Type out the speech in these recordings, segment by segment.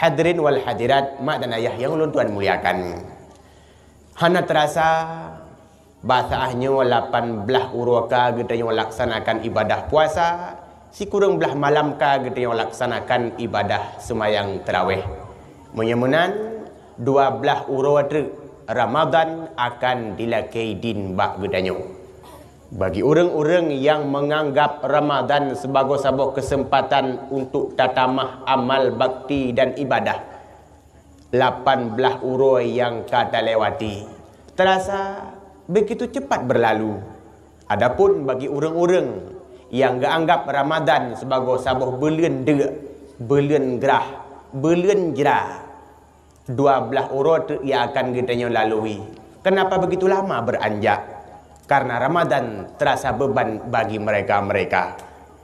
Hadirin wal hadirat, mak dan ayah yang ulun tuan muliakan. Hana terasa basaahnya 18 uruka kita yang laksanakan ibadah puasa, si kurang belah malam ka kita yang laksanakan ibadah semayang tarawih. Menyemunan 12 uruka Ramadan akan dilakai din bak gedanya. Bagi orang-orang yang menganggap Ramadan sebagai sebuah kesempatan untuk tatamah amal bakti dan ibadah, 18 urus yang kata lewati terasa begitu cepat berlalu. Adapun bagi orang-orang yang anggap Ramadan sebagai sebuah bulan dek, bulan gerah, bulan jerah, 12 urus yang akan kita lalui. Kenapa begitu lama beranjak? Karena Ramadan terasa beban bagi mereka-mereka.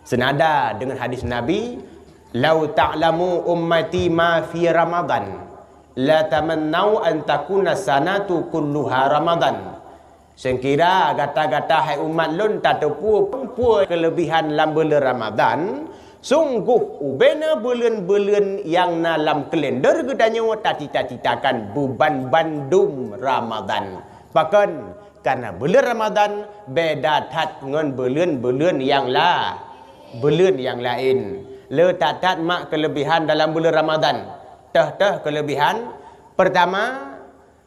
Senada dengan hadis Nabi, "Lau ta'lamu ummati ma fi Ramadan, la tamannau an takuna sanatu kulluha Ramadan." Sekira gata-gata hai umat lun tak tahu kelebihan dalam bulan Ramadan, sungguh ubena bulan-bulan yang dalam kalender gedanya cita-citakan beban bandum Ramadan. Bahkan karena bulan Ramadan beda tat dengan bulan-bulan yang lain. Le tat mak kelebihan dalam bulan Ramadan. Teh kelebihan pertama,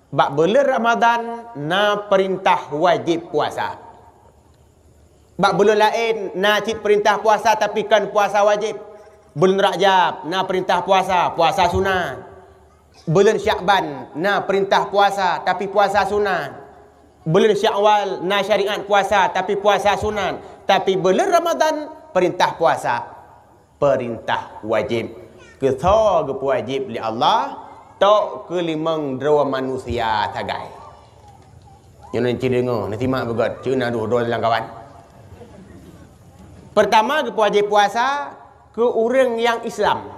bak bulan Ramadan na perintah wajib puasa. Bak bulan lain na cit perintah puasa tapi kan puasa wajib. Bulan Rajab na perintah puasa, puasa sunat. Bulan Syakban na perintah puasa tapi puasa sunat. Bulan Syawal na syariat puasa tapi puasa sunat. Tapi bulan Ramadan perintah puasa, perintah wajib. Ketho ke wajib li Allah, tok ke limang drawa manusia tagai. Yang nanti dengar, nanti mak begot, cuna dua dalam kawan. Pertama ke wajib puasa ke orang yang Islam.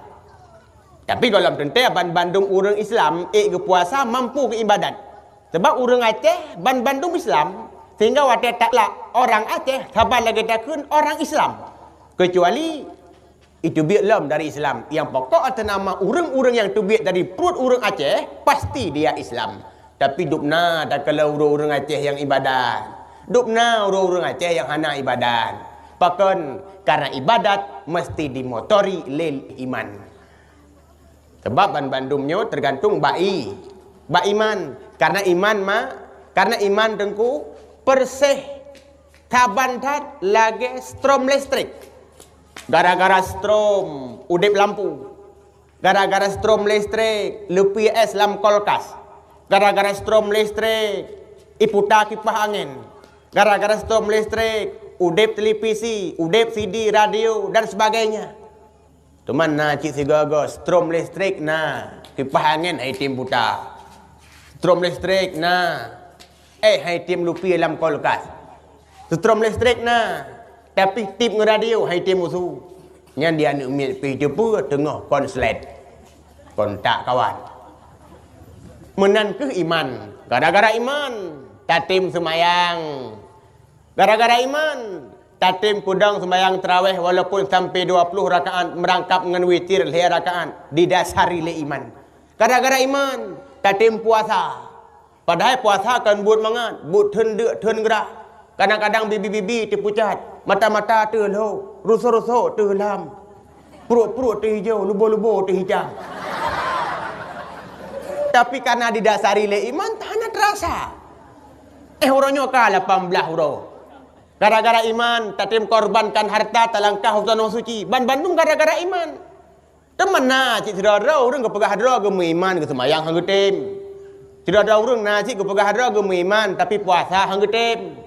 Tapi kalau tentu Bandung orang Islam ke puasa mampu ke ibadat. Sebab orang Aceh Bandung Islam, sehingga wadah taklah orang Aceh sabar lagi takun orang Islam. Kecuali itu biarlah dari Islam. Yang pokok atas nama orang-orang yang tubiat dari perut orang Aceh, pasti dia Islam. Tapi dupna tak kalau orang-orang Aceh yang ibadat. Dupna orang-orang Aceh yang hana ibadat. Bahkan karena ibadat mesti dimotori lil iman. Sebab Bandungnya tergantung ba'i. Iman. Karena iman dengku persih tabantat lagi strom listrik. Gara-gara strom udip lampu. Gara-gara strom listrik lepi es lam kulkas. Gara-gara strom listrik iputa kipas angin. Gara-gara strom listrik udip televisi, udip CD, radio dan sebagainya. Teman na cik sigaga strom listrik na kipas angin ai tim buta. Strom listrik na hai tim lupi dalam kulkas. Strom listrik na tapi tip ngeradio hai tim musuh. Yang dia nak ambil pergi jumpa tengah konslet. Kontak kawan. Menan ke iman. Gara-gara iman tatim semayang. Gara-gara iman tatim kudang semayang tarawih walaupun sampai 20 rakaat merangkap dengan witir 2 rakaat didasari le iman. Gara-gara iman tatim puasa. Padahal puasa kan buat mangat, buat ten gerah. Kadang-kadang bibi-bibi terpucat, mata-mata terloh, rusuk-rusuk terlam. Perut-perut terhijau, lubu-lubu terhijau. Tapi karena didasari le iman, tak nak terasa. Orangnya kah 18 huruf. Gara-gara iman, tatim korbankan harta talangkah hutan suci. Bandung gara-gara iman. Teman na cik saudara orang ke pegah hadra ke iman ke semayang hang getem. Saudara orang na cik ke pegah hadra ke iman tapi puasa hang getem.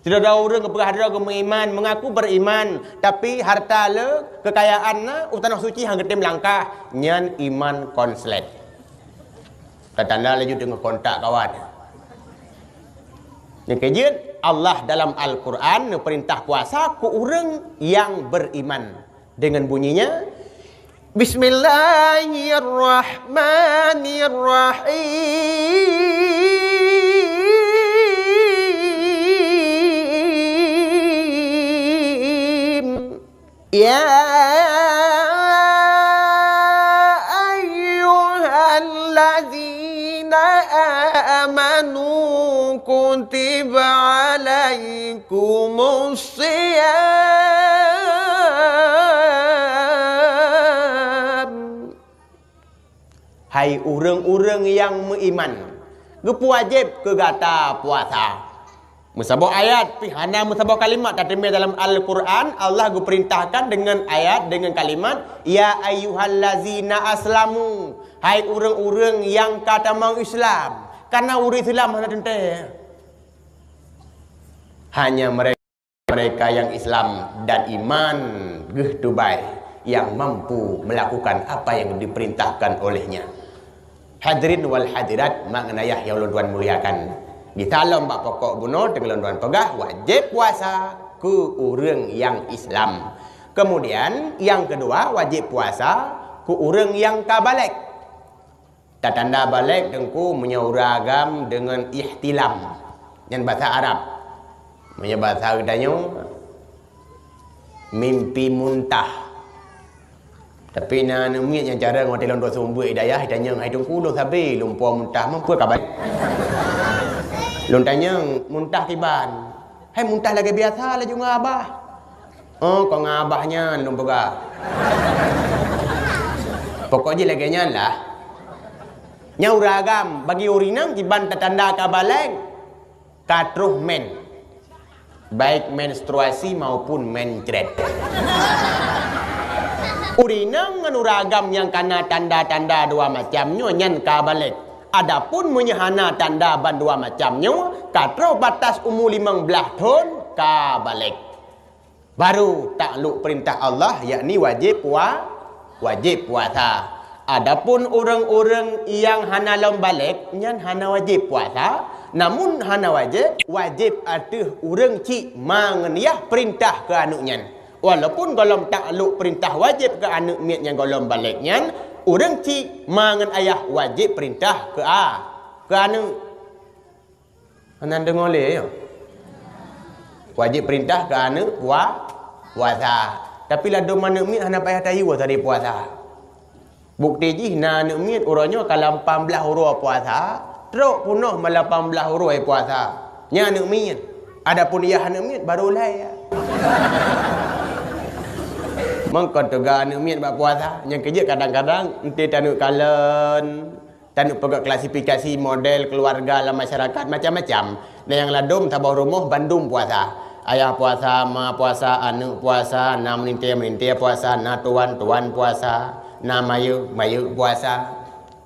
Saudara orang ke pegah hadra ke iman mengaku beriman tapi harta le kekayaan na tanah suci hang getem langkah nyan iman konslet. Tanda laju dengan kontak kawan. Yang kejian Allah dalam Al-Quran perintah puasa ke orang yang beriman dengan bunyinya Bismillahirrahmanirrahim. Ya ayyuhalladzina كتب عليكم الصيام. Hai orang-orang yang beriman, wajib ke gata puasa. Musabah ayat pihana musabah kalimat tertemui dalam Al-Quran. Allah perintahkan dengan ayat, dengan kalimat, ya ayyuhallazina aslamu, hai orang-orang yang kata mau Islam. Karena orang Islam mana tentu hanya mereka yang Islam dan iman Dubai yang mampu melakukan apa yang diperintahkan olehnya. Hadirin wal hadirat, makna yang Allah Tuhan muliakan. Di dalam bab pokok bunuh dengan Tuhan pegah wajib puasa ke orang yang Islam. Kemudian yang kedua wajib puasa ke orang yang kabalik. Tanda balik dengku menyauragam dengan ihtilam yang bahasa Arab. Punya bahasa katanya mimpi muntah. Tapi nak mungkin yang cara ngotai lon dosa umbu hidayah tanya hai dengku lo sabi lumpur muntah mampu kabar. Lon tanya muntah tiban. Hai muntah lagi biasa lah juga abah. Oh kau ngabahnya lumpur. Pokoknya lagi lah. Nyauragam bagi urinang tiban tanda kabaleng katruh men. Baik menstruasi maupun mencret. Urinang nganuragam yang kana tanda-tanda dua macamnya nyan kabalik. Adapun menyehana tanda ban dua macamnya katro batas umur 15 tahun kabalik. Baru takluk perintah Allah yakni wajib puasa. Adapun orang-orang yang hana lom balik nyan hana wajib puasa. Namun hana wajib atuh orang cik mangeniah perintah ke anuknya. Walaupun golom takluk perintah wajib ke anak miat yang golom baliknya, orang cik mangan ayah wajib perintah ke anak. Anak dengar le ya. Wajib perintah ke anak puasa. Tapi lah dom anak miat hana payah tayu tadi puasa. Bukti ji na anak miat orangnya kalau 18 huruf puasa, teruk punuh malah 18 huruf puasa. Nya anak miat. Adapun ia anak miat baru lah ya. Mengkau tegak anak miat buat puasa. Yang kerja kadang-kadang nanti tanuk kalen, tanuk pegak klasifikasi model keluarga dalam masyarakat macam-macam. Dan yang ladum tabah rumah Bandung puasa. Ayah puasa, ma puasa, anak puasa, na melintir puasa, na tuan puasa, na mayu puasa.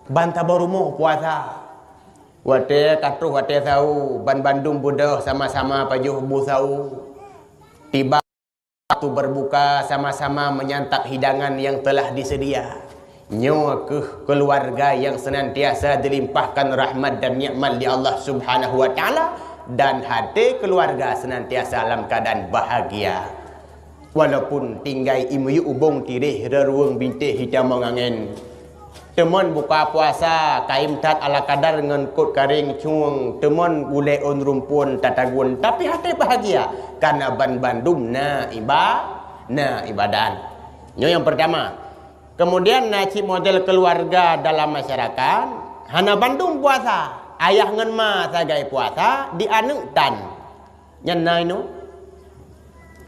Ban tabah rumah puasa. Wate katruh wate sau, ban Bandung budah sama-sama pajuh busau. Tiba waktu berbuka sama-sama menyantap hidangan yang telah disedia. Nyawa ke keluarga yang senantiasa dilimpahkan rahmat dan nikmat di Allah Subhanahu wa taala dan hati keluarga senantiasa dalam keadaan bahagia. Walaupun tinggal imu ubung tirih reruang bintih hitam mengangin. Teman buka puasa kaim tat ala kadar dengan kot karing cung. Teman gulai on rumpun tatagun. Tapi hati bahagia. Karena ban Bandung na ibadan. Ini yang pertama. Kemudian nasi model keluarga dalam masyarakat. Hana Bandung puasa. Ayah ngan ma sagai puasa. Di anu tan. Yang nai no.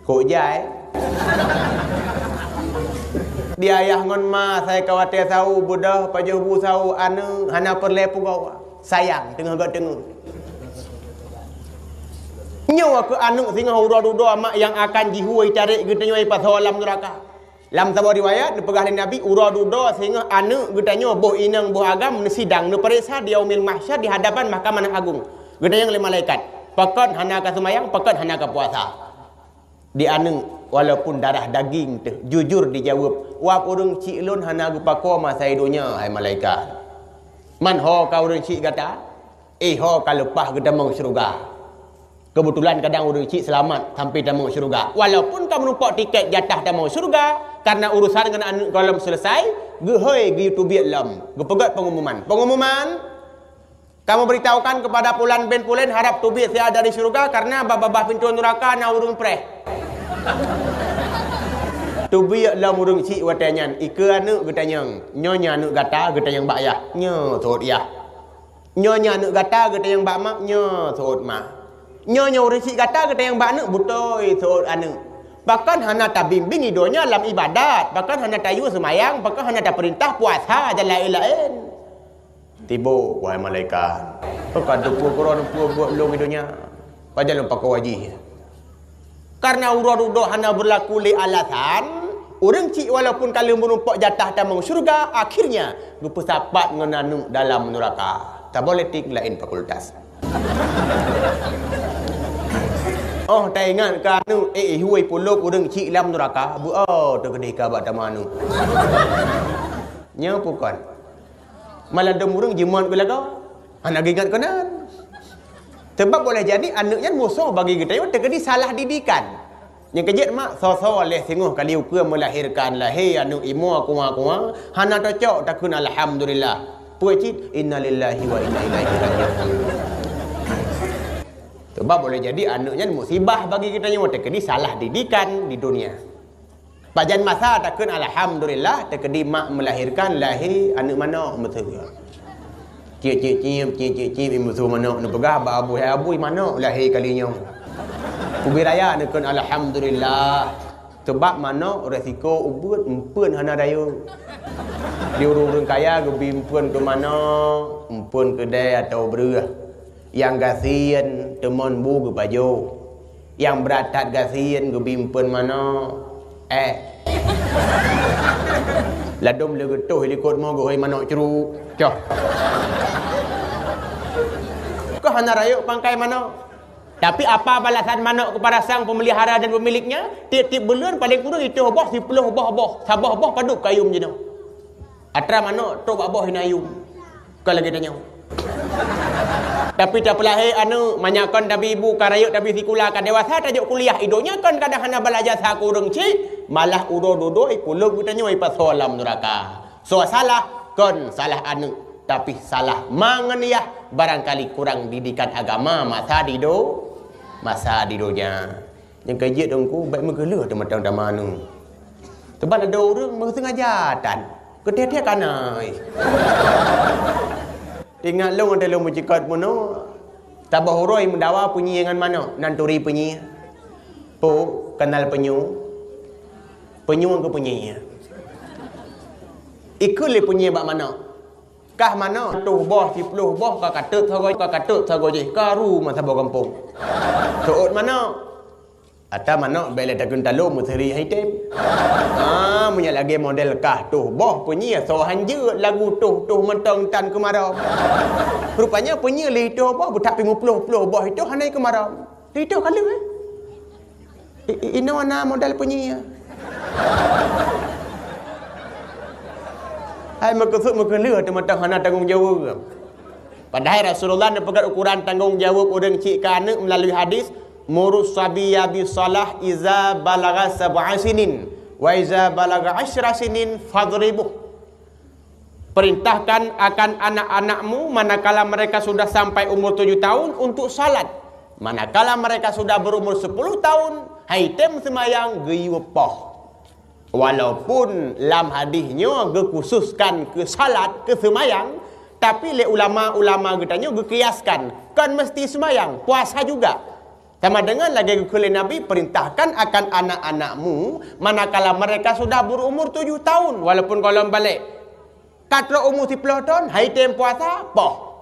Kok jai. Di ayah ngon ma saya khawatir tahu budah pajuh bu tahu anu hana perlepu kau sayang tengah gak tengah nyawa ke anu singa urah-urah mak yang akan jihuai tarik getanya pasal alam neraka lam sabar riwayat dipegah Nabi urah-urah sehingga anu getanya boh inang boh agam sidang nu periksa di yaumil mahsyar di hadapan mahkamah agung getanya oleh malaikat pakat hana ka semayang pakat hana ka puasa di anu walaupun darah daging tu jujur dijawab wap urang cik lun hana gupako masa hidunya hai malaikat man ho ka urang cik kata ho ka lepah ke damang syurga kebetulan kadang urang cik selamat sampai damang syurga walaupun kamu numpak tiket jatah damang syurga karena urusan dengan anak kolam selesai gehoi gi tubiat lam gepegat pengumuman kamu beritahukan kepada pulan ben pulen harap tubiat saya dari syurga karena babah pintu neraka na urang preh tu biak lam urung cik watanya ika anu getanya nyonya anu gata getanya bak yah nyo thot yah nyonya anu gata getanya bak mak nyo thot mak Nyonya orang cik kata yang bak butoi seorang anak. Bahkan hana tak bimbing hidupnya dalam ibadat. Bahkan hana tayu semayang. Bahkan hana tak perintah puasa dan lain-lain. Tiba wahai malaikat. Pakai dua korang buat long hidupnya. Pada lupa kau wajih. Karena urut-urut hana berlaku li alasan. Orang cik walaupun kalau merumpak jatah tamang syurga. Akhirnya. Berpesapat mengenanuk dalam neraka. Tak boleh tik lain fakultas. Oh, tak ingat kan nu huai puluk urang cik dalam neraka. Tergedih ka bak tamanu. Nya bukan. Malah dem urang jimat belaga. Anak ingat kanan. Sebab boleh jadi anaknya musuh bagi kita yang tergedih salah didikan. Yang kejut mak so leh singuh kali ukur melahirkan lah hey anu imu aku hana tocok takun alhamdulillah. Pucit innalillahi wa inna ilaihi raji'un. Sebab boleh jadi anaknya musibah bagi kita yang terkedi salah didikan di dunia. Pajan masa takkan alhamdulillah terkedi mak melahirkan lahir anak mana betul. Cik musuh mana nak pegah abu mana lahir kalinya. Kubi raya nakkan alhamdulillah. Sebab mana resiko ubud empun hana dayu. Di urang kaya gebi empun ke mana? Empun kedai atau beruah. Yang gasian teman bu ke baju. Yang beratat gasian ke bimpun mana? Ladum le getuh likut mau go mana ceruk. Cah. Kau hana rayuk pangkai mana? Tapi apa balasan manok kepada sang pemelihara dan pemiliknya? Tiap-tiap bulan paling kurang itu boh 10 boh. Sabah boh paduk kayum je no. Atra manok tu boh hinayum. Kau lagi tanya. Tapi tak pelahir anu manyakon tapi ibu karayuk tapi sikula kan dewasa tajuk kuliah idonya kan kadang hana belajar saku urang cik malah udo-dodoi puluk kitanya ai pasal alam neraka. So salah kon salah anu tapi salah mangeniah barangkali kurang didikan agama masa didonya. Yang kejut dongku baik mengeluh teman-teman anu. Sebab ada orang mengsengaja dan ketia-tia kanai. Ingat long ada long mujikat mono. Tabah huroi mendawa punyi dengan mana? Nanturi punyi. Po kenal penyu. Penyu ke punyi. Ikut le punyi bak mana? Kah mana? Tuh boh 10 boh ka katut sago je. Karu masa bawa kampung. Soot mana? Ata mana bela takun talo musri haitem. Punya lagi model kah tuh boh punyi so hanje lagu tuh mentang tan kemaram. Rupanya punyi li tu boh budak 50 boh itu hanai kemaram. Itu kalau ini mana model punyi. Hai maksud mengelih teman-teman hana tanggung jawab. Padahal Rasulullah nak pegat ukuran tanggung jawab orang cik ke anak melalui hadis murus sabiya bisalah iza balagha sab'a sinin wa iza balagha 10 sinin fadribuh. Perintahkan akan anak-anakmu manakala mereka sudah sampai umur 7 tahun untuk salat. Manakala mereka sudah berumur 10 tahun, haitem semayang geyupah. Walaupun dalam hadisnya gekhususkan ke salat, ke semayang, tapi le ulama-ulama katanya gekiaskan, kan mesti semayang, puasa juga. Sama dengan lagi kekali Nabi perintahkan akan anak-anakmu manakala mereka sudah berumur 7 tahun walaupun kalau balik. Kata umur 10 tahun hai tem puasa poh.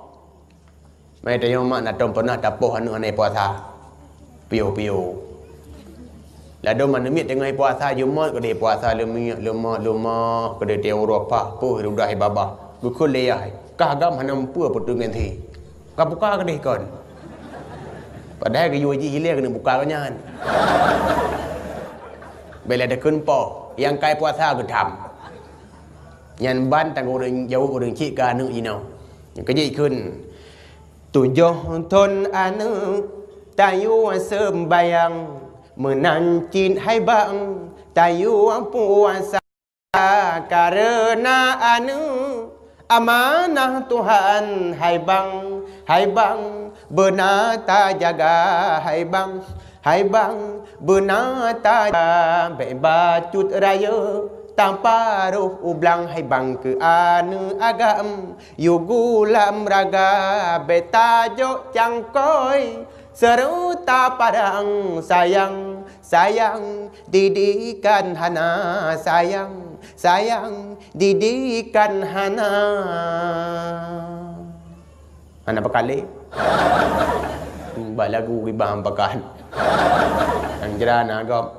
Mai tanya mak nak tom pernah tapoh anu anai puasa. Pio. Lado mana mit tengah puasa Jumaat ke dia puasa lemak ke dia Eropah poh sudah babah. Kekali ai. Kah agam hana mampu pertungan thi. Kah buka ke dia kon. Padahal ke yuji hilir kena buka kanyan. Bila ada kenpo yang kai puasa ke tham. Yang ban tanggung orang jauh orang cik ke anu inau. Yang kejik kun. Tujuh ton anu tayu sembayang menancin hai bang tayu puasa karena anu amanah Tuhan hai bang benar tak jaga hai bang benar tak bebacut raya tanpa ruh ublang hai bang ke anu agam yugulam raga betajo cangkoi serta padang sayang, sayang didikan hana, sayang, sayang didikan hana. Hana pakali. Mbak lagu ribah pakan. Anjran agam.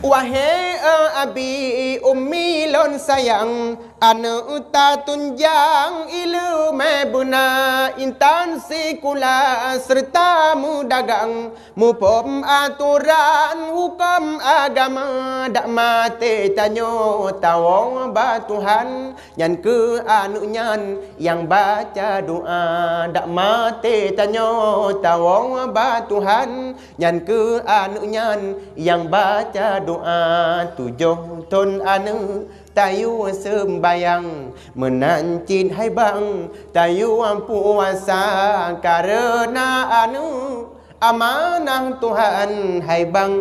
Wahai abi ummi lon sayang, anu ta tunjang ilu mebuna intan sekula serta mudagang mupom aturan hukum agama dak mate tanyo tawong ba Tuhan nyan ke anu nyan yang baca doa dak mate tanyo tawong ba Tuhan nyan ke anu nyan yang baca doa tujuh ton anu tayu sembayang menancin hai bang tayu puasa karena anu amanah Tuhan hai bang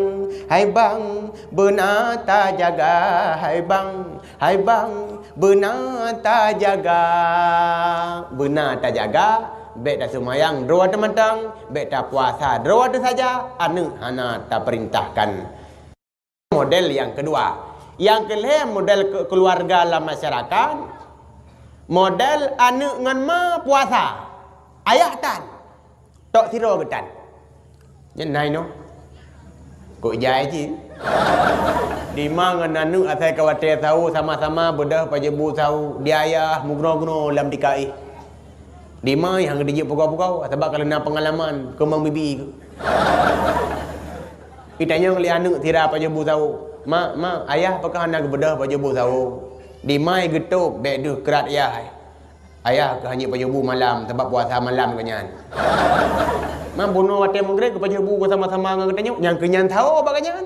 benar ta jaga hai bang benar ta jaga bet dah semayang dua ada matang bet dah puasa dua ada saja anu hana ta perintahkan. Model yang kedua, yang kelima model keluarga dalam masyarakat, model anu ngan ma puasa, ayah tan, tok tiro ketan, jenai no, kok jai ji, di mana ngan anu asal kawate tahu sama-sama bedah pajebu tahu dia ayah mugno-gno dalam dikai, di mana yang dia pukau-pukau, sebab kalau nak pengalaman kemang bibi ke. Itanya ngeli anu tira pajebu tahu. Ma ayah apakah anak bedah pajebu tahu. Di mai getuk bek duh kerat ayah. Ayah ke hanya pajebu malam sebab puasa malam kenyan. Ma bunuh wate menggrek ke pajebu sama-sama dengan katanya yang kenyan tahu apa kenyan.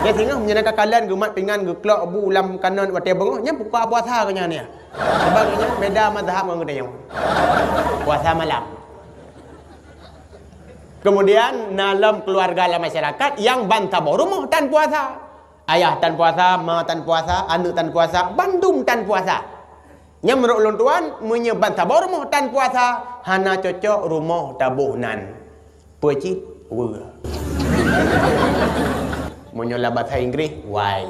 Dia tinggal menyenangkan kalian gemat pingan ge klok bu lam kanan wate bengoh nya buka puasa kenyan ya. Sebab kenyan beda mazhab dengan katanya. Puasa malam. Kemudian dalam keluarga dalam masyarakat yang bantabo rumah tan puasa. Ayah tan puasa, ma tan puasa, anak tan puasa, bandung tan puasa. Yang menurut ulun tuan menyebantabo rumah tan puasa hana cocok rumah tabuhnan. Pecit we. Menyola bahasa Inggris why.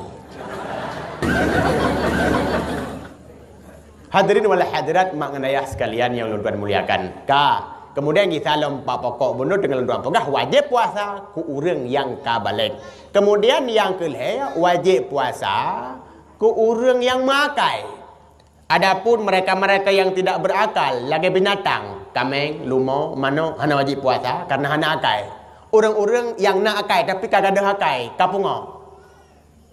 Hadirin wal hadirat maknaya sekalian yang ulun tuan muliakan. Kemudian kita lompat pokok bunuh dengan dua pegah wajib puasa ku urang yang kabalik. Kemudian yang kelima wajib puasa ku urang yang makai. Adapun mereka-mereka yang tidak berakal lagi binatang, kameng, lumau, mano hana wajib puasa karena hana akai. Urang-urang yang nak akai tapi kagak ada akai, kapungo.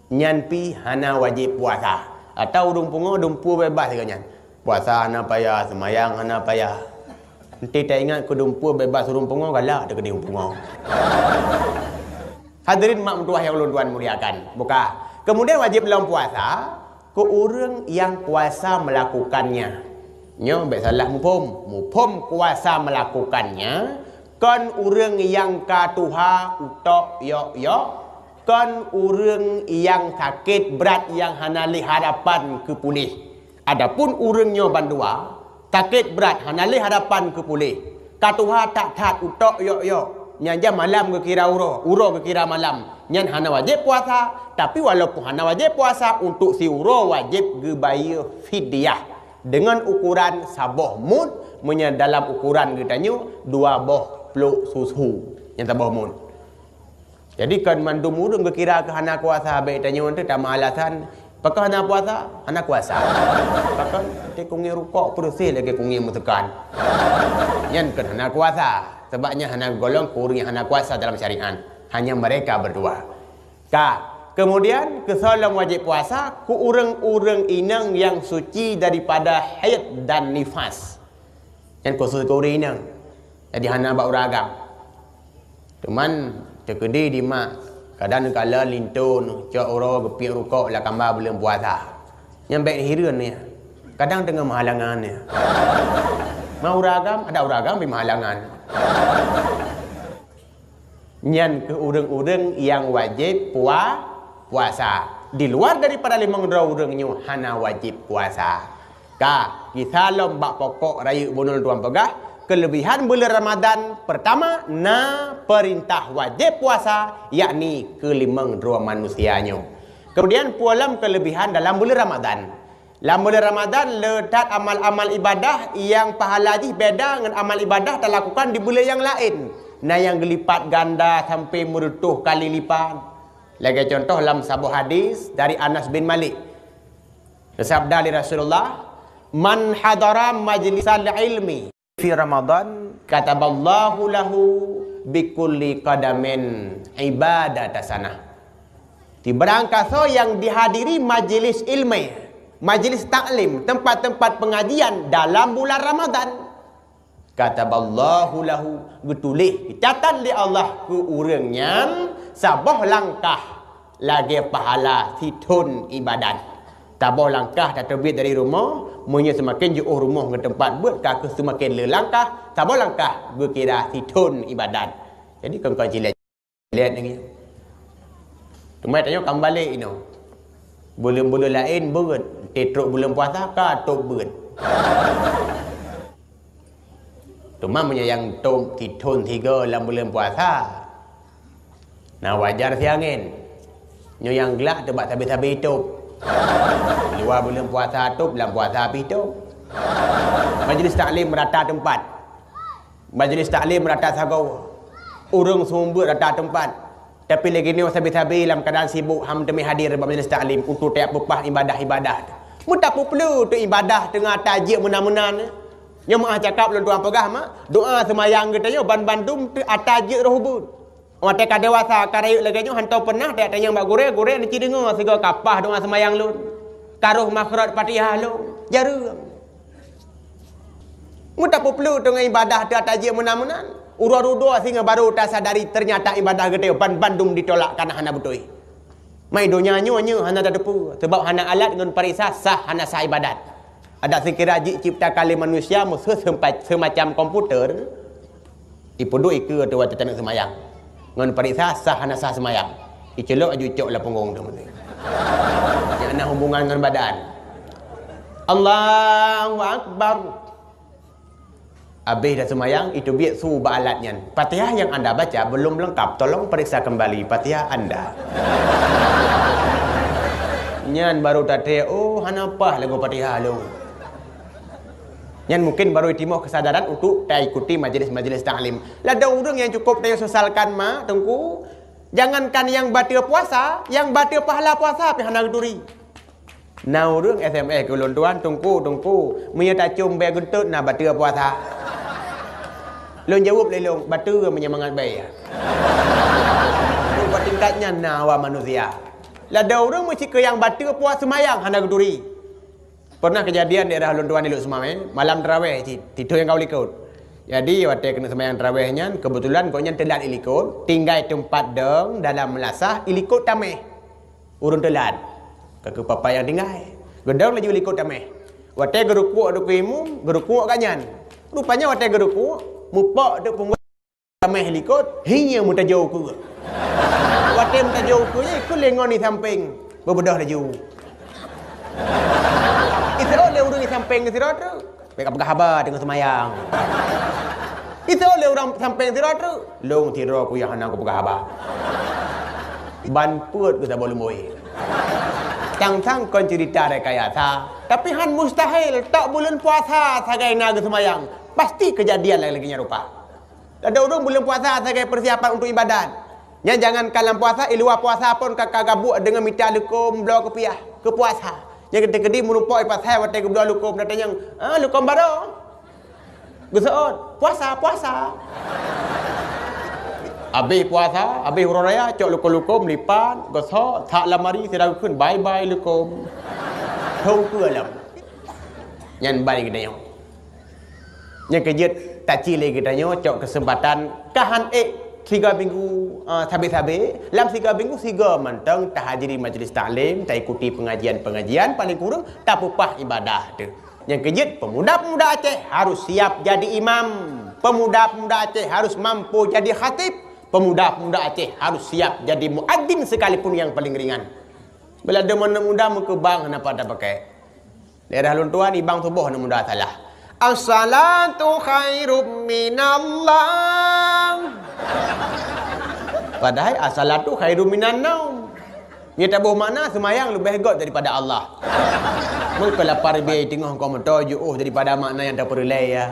Nyanpi hana wajib puasa. Atau urung pungo dumpu bebas kan. Puasa hana payah, semayang hana payah. Nanti tak ingat kedumpu bebas urung pungo galak ada keding pungo. Hadirin mak mentuah yang ulun tuan muliakan. Buka. Kemudian wajib dalam puasa ke orang yang kuasa melakukannya. Nyo baik salah mupom kuasa melakukannya. Kan orang yang katuha utok yok kan orang yang sakit berat yang hanali hadapan ke pulih. Adapun orangnya bandua sakit berat hanali hadapan ke pulih. Katuha tak utok yok nyanja malam ke kira uro ke kira malam. Nyan hana wajib puasa, tapi walaupun hana wajib puasa untuk si uro wajib gebayar fidyah dengan ukuran saboh mud, punya dalam ukuran katanya 2 boh peluk susu yang saboh mud. Jadi kan mandum urung ke kira ke hana kuasa baik tanya untuk tak alasan apakah hana puasa? Hana kuasa. Apakah dia kungi rukuk bersih lagi kungi mutekan. Nyan kan hana kuasa. Sebabnya hana golong kurang yang hana kuasa dalam syariat. Hanya mereka berdua. Kemudian kesolam wajib puasa ku urang-urang inang yang suci daripada haid dan nifas. Yang khusus ku urang inang. Jadi hana bak uragam. Cuman terkedi di mak kadang kala lintun cak uro gepik rukuk lah kambah belum puasa. Yang baik hiran ni. Kadang tengah mahalangan ni. Mau uragam ada uragam bi mahalangan. Nyan ke urang-urang yang wajib puasa. Di luar daripada 5 urangnya hana wajib puasa. Kita lombak pokok raya bunul tuan pegah kelebihan bulan Ramadan pertama perintah wajib puasa yakni kelimang dua manusianya. Kemudian pualam kelebihan dalam bulan Ramadan. Dalam bulan Ramadan letak amal-amal ibadah yang pahala ji beda dengan amal ibadah tak lakukan di bulan yang lain. Nah yang gelipat ganda sampai merutuh kali lipat. Lagi contoh dalam sebuah hadis dari Anas bin Malik. Sabda dari Rasulullah, "Man hadara majlisal ilmi fi Ramadan kataballahu lahu bikulli qadamin ibadat hasanah." Di barangkasa yang dihadiri majlis ilmu, majlis taklim, tempat-tempat pengajian dalam bulan Ramadan, kataballahu lahu, getulih dicatat li Allah ke urangnya sabah langkah lagi pahala situn ibadat. Tabah langkah dah terbit dari rumah, munnya semakin jauh rumah ke tempat buat kaki semakin lelangkah, tabah langkah berkira situn ibadat. Jadi kau cilat ni. Cuma tanya kamu balik ini. Bulan-bulan lain berat. Tetruk bulan puasa katuk berat. Cuma yang tok kitun 3 dalam bulan puasa. Nah wajar si angin. Nyo yang gelak tebak habis-habis hidup. Luar bulan puasa tu, dalam puasa habis hidup. Majlis taklim merata tempat. Majlis taklim merata sagau. Urang sumber rata tempat. Tapi lagi ni habis-habis dalam keadaan sibuk ham demi hadir dalam majlis taklim untuk tiap pepah ibadah-ibadah. Mu tak perlu tu ibadah tengah tajik menan-menan. Yang maah cakap lalu tuan pegah mak, doa semayang katanya ban bandum tu atajik rohbun. Orang tak dewasa karayuk lagi nyo hantau pernah tak tanya mak gore ni dengar sega kapah doa semayang lu. Karuh makhraj Fatihah lu. Jarang. Mu tak perlu tengah ibadah tu atajik menan-menan. Urut-urut sehingga baru tak sadari ternyata ibadah gede bandum ditolak karena hana betul. Mai donya nyonya hana tak depu sebab hana alat dengan parisa sah hana sah ibadat. Ada sekira cipta kali manusia musuh semacam komputer. Ipodo ke tu waktu tak nak semayang. Dengan parisa sah hana sah semayang. Icelok aju cok lah punggung tu. Yang ada hubungan dengan badan. Allahu Akbar. Habis dah semayang, itu biar suhu alatnya. Fatihah yang anda baca belum lengkap. Tolong periksa kembali Fatihah anda. Nyan baru tadi, oh hanapah lagu Fatihah lu. Nyan mungkin baru timbul kesadaran untuk tak ikuti majlis-majlis taklim. Ada orang yang cukup dia sosalkan mak, tengku. Jangankan yang batal puasa, yang batal pahala puasa pun hana duri. Nah orang SMS ke lontuan, tengku. Mereka tak cumbe gentut nak batal puasa. Long jawab lelong, batu menyemangat baik. Buat tingkatnya nawa manusia. Lada orang mesti ke yang batu puas semayang hana geduri. Pernah kejadian daerah lontuan elok semai, malam tarawih tidur yang kau likut. Jadi waktu kena semayang tarawihnya, kebetulan kau yang telat ilikut, tinggal tempat deng dalam melasah ilikut tameh. Urun telat. Kakak papa yang tinggal. Gedang lagi ilikut tameh. Waktu gerukuk ada imum, gerukuk kanyan. Rupanya waktu gerukuk mupak dek punggung tameh likut hingga muta jauh ke. Waktu muta jauh ke je ikut lengon di samping berbedah laju. Itu oleh orang di samping sirat tu. Baik apa khabar dengan semayang. Itu oleh orang samping sirat tu. Long tira ku yang hana ku khabar. Ban put ku tak boleh moi. Tang-tang kon cerita rekayasa, tapi han mustahil tak bulan puasa sagai naga semayang. Pasti kejadian lagi rupa. Ada orang bulan puasa sebagai persiapan untuk ibadat. Yang jangan kalam puasa, luar puasa pun kakak gabuk dengan minta lukum belah kepiah ke puasa. Yang kedai-kedai menumpuk pasal waktu ke belah lukum datang yang lukum baru. Gusaon, puasa. Habis puasa, habis huruf raya, cok lukum-lukum lipat, gosok, tak lamari sedang kun bye-bye lukum. Tahu ke alam. Yang balik kita yang. Yang kejut tak cili kita nyocok kesempatan kahan 3 minggu habis-habis dalam 3 minggu 3 mantang tak hadiri majlis taklim, tak ikuti pengajian paling kurang tak pupah ibadah tu. Yang kejut pemuda-pemuda Aceh harus siap jadi imam, pemuda-pemuda Aceh harus mampu jadi khatib, pemuda-pemuda Aceh harus siap jadi muadzin sekalipun yang paling ringan. Bila ada mana muda muka bang kenapa tak pakai daerah lontuan ibang tubuh nak muda salah. As-salatu khairum minallah. Padahal as-salatu khairum minan naum. Dia tak boh makna semayang lebih hebat daripada Allah. Maka lapar biar tengah kau mentojuk daripada makna yang tak perlu ya.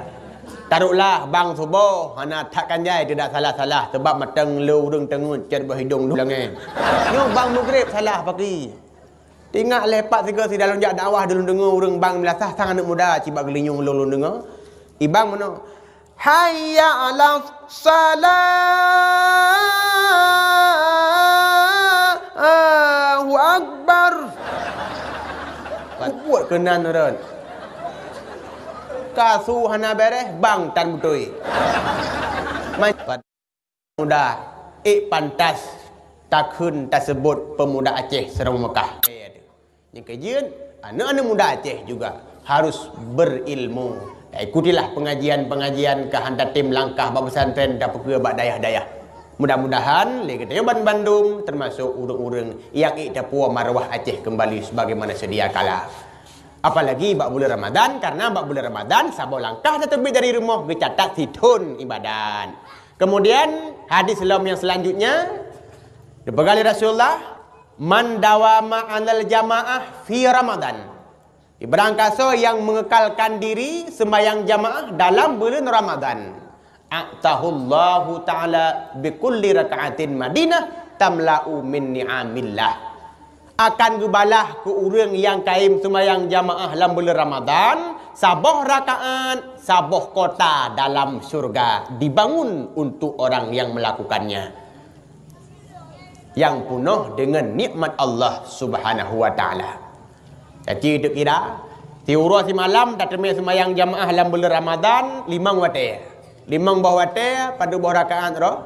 Taruhlah bang subuh hana takkan jai tidak salah-salah sebab mateng lu urang tengut cat berhidung dulu lengan. Yo bang maghrib salah pagi. Tinggal lepak tiga si dalam jak dakwah dulu dengar urang bang melasah sang anak muda cibak gelinyung lu dengar. Ibang mana? Hayya 'alas salah. Allahu akbar. Buat kenan ron. Kasu hana beres bang tan betul. Macam muda pantas takun tersebut pemuda Aceh serang Mekah. Yang kejian anak-anak muda Aceh juga harus berilmu. Ikutilah pengajian-pengajian ke hantar tim langkah bab pesantren dan perkara bab dayah-dayah. Mudah-mudahan legenda Bandung termasuk urang-urang yang ikdapua marwah Aceh kembali sebagaimana sedia kala. Apalagi bab bulan Ramadan, karena bab bulan Ramadan sabar langkah dah terbit dari rumah dicatat situn ibadan. Kemudian hadis Islam yang selanjutnya dipegang oleh Rasulullah, man dawama 'alal jamaah fi Ramadan. Berangkasa yang mengekalkan diri sembahyang jamaah dalam bulan Ramadan. A'tahullahu ta'ala bikulli raka'atin Madinah tamla'u min ni'amillah. Akan gebalah ke orang yang kaim sembahyang jamaah dalam bulan Ramadan, sabah rakaat, sabah kota dalam syurga dibangun untuk orang yang melakukannya. Yang penuh dengan nikmat Allah Subhanahu wa taala. Jadi itu kira tiura si malam tak termai sembahyang jamaah dalam bulan Ramadan 5 waktu. 5 bawah waktu pada bawah rakaat roh.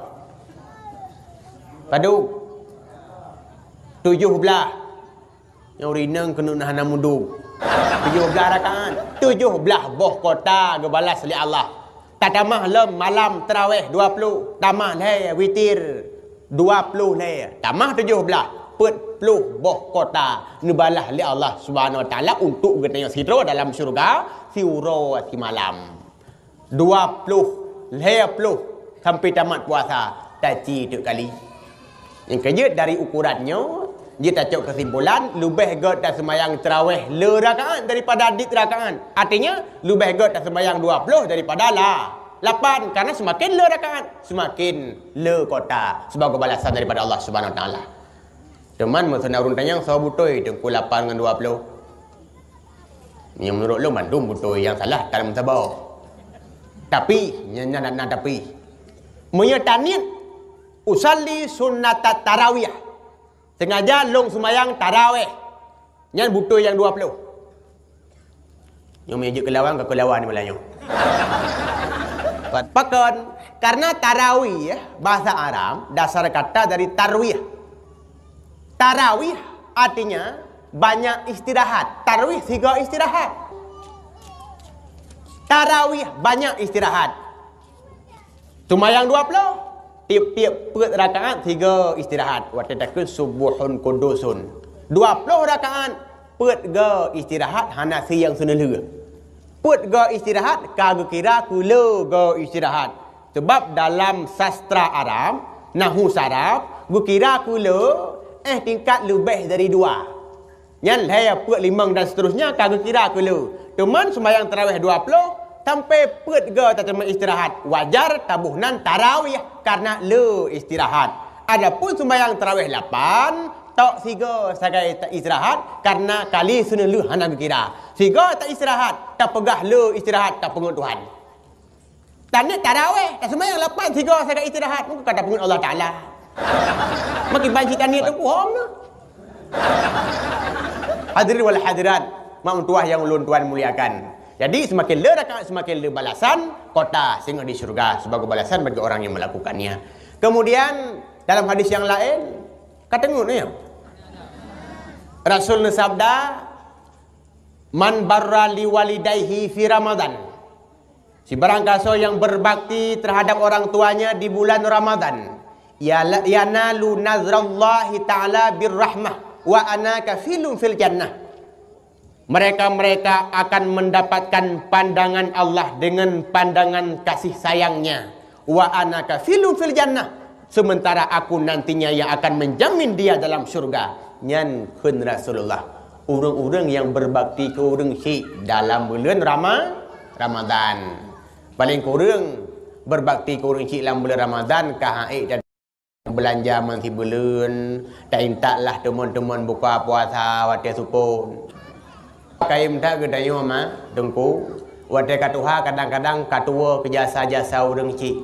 Pada 17 yang rinang kena nahan mudu 17 rakaat 17 boh kota gebalas oleh Allah. Tak tamah lem malam tarawih 20 tamah leh witir 20 leh tamah 17 40 boh kota nubalah oleh Allah Subhanahu wa taala untuk getanya sidro dalam syurga siuro si malam 20 20 sampai tamat puasa taci tu kali. Yang kerja dari ukurannya dia tak cok kesimpulan lebih god dan sembahyang tarawih le rakaat daripada dit rakaat. Artinya lebih god dan sembahyang 20 daripada 8 karena semakin le rakaat semakin le kota sebagai balasan daripada Allah Subhanahu wa taala. Teman masa nak urun tanya saya butoi tengku 8 dengan 20. Yang menurut lu mandum butoi yang salah dalam sabar. Tapi nyana nak tapi menyetaniat usalli sunnat tarawih. Sengaja long semayang tarawih. Nyan butuh yang 20. Yang meja kelawan ke kelawan ni malahnya. Pakon karena tarawih bahasa Arab dasar kata dari tarwih. Tarawih artinya banyak istirahat. Tarawih 3 istirahat. Tarawih banyak istirahat. Semayang 20. Tiap-tiap rakaat 3 istirahat. Waktu takut subuhun kudusun. 20 rakaat pet ga istirahat hana siang sunelu. Pet ga istirahat kagak kira kula ga istirahat. Sebab dalam sastra Arab, nahu saraf, gua kira kula tingkat lebih dari 2. Yang saya pet 5 dan seterusnya kagak kira kula. Teman sembahyang tarawih 20 sampai pet ga tak terima istirahat. Wajar tabuhnan tarawih karena le istirahat. Adapun sembahyang tarawih 8 tak siga sebagai tak istirahat karena kali sunna le hana kira. Siga tak istirahat, tak pegah le istirahat tak pengut Tuhan. Tanya tarawih, tak sembahyang 8 siga sebagai istirahat, mungkin kata pengut Allah Taala. Makin banci taniat tu bohong lah. Hadirin wal hadirat, mak mentuah yang ulun Tuhan muliakan. Jadi semakin le rakaat semakin le balasan kota sehingga di syurga sebagai balasan bagi orang yang melakukannya. Kemudian dalam hadis yang lain kata ngutnya Rasul sabda man barra li walidayhi fi Ramadan. Si barangkaso yang berbakti terhadap orang tuanya di bulan Ramadan yanalu nazrallahi ta'ala birrahmah wa ana kafilun fil jannah. Mereka-mereka akan mendapatkan pandangan Allah dengan pandangan kasih sayangnya. Wa ana kafilun fil jannah. Sementara aku nantinya yang akan menjamin dia dalam syurga. Nyan kun Rasulullah. Orang-orang yang berbakti ke orang syik dalam bulan Ramadan. Paling kurang berbakti ke orang syik dalam bulan Ramadan kahai dan belanja manti bulan. Tak intaklah teman-teman buka puasa wadah supun. Kai minta gedanya mama dengku. Wadah katuha kadang-kadang katua ke jasa-jasa orang syik.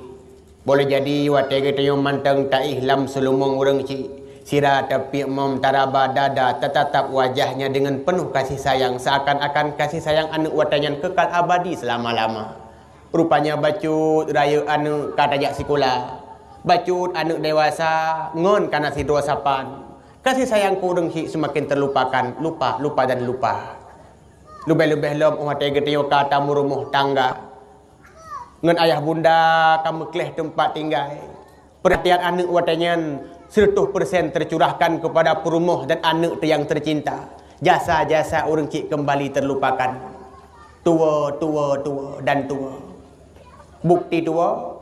Boleh jadi wadah gedanya manteng tak ihlam selumong orang syik. Sirah tapi memtaraba dada tetap wajahnya dengan penuh kasih sayang. Seakan-akan kasih sayang anak watanya kekal abadi selama-lama. Rupanya bacut raya anak katajak sikula. Bacut anak dewasa ngon karena si dosapan. Kasih sayang kurang semakin terlupakan. Lupa dan lupa. Lebih-lebih lom umat tegetiyo kata murumuh tangga. Ngon ayah bunda kamu kelih tempat tinggal. Perhatian anak watanya 100% tercurahkan kepada perumuh dan anak yang tercinta. Jasa-jasa orang cik kembali terlupakan. Tua dan tua. Bukti tua.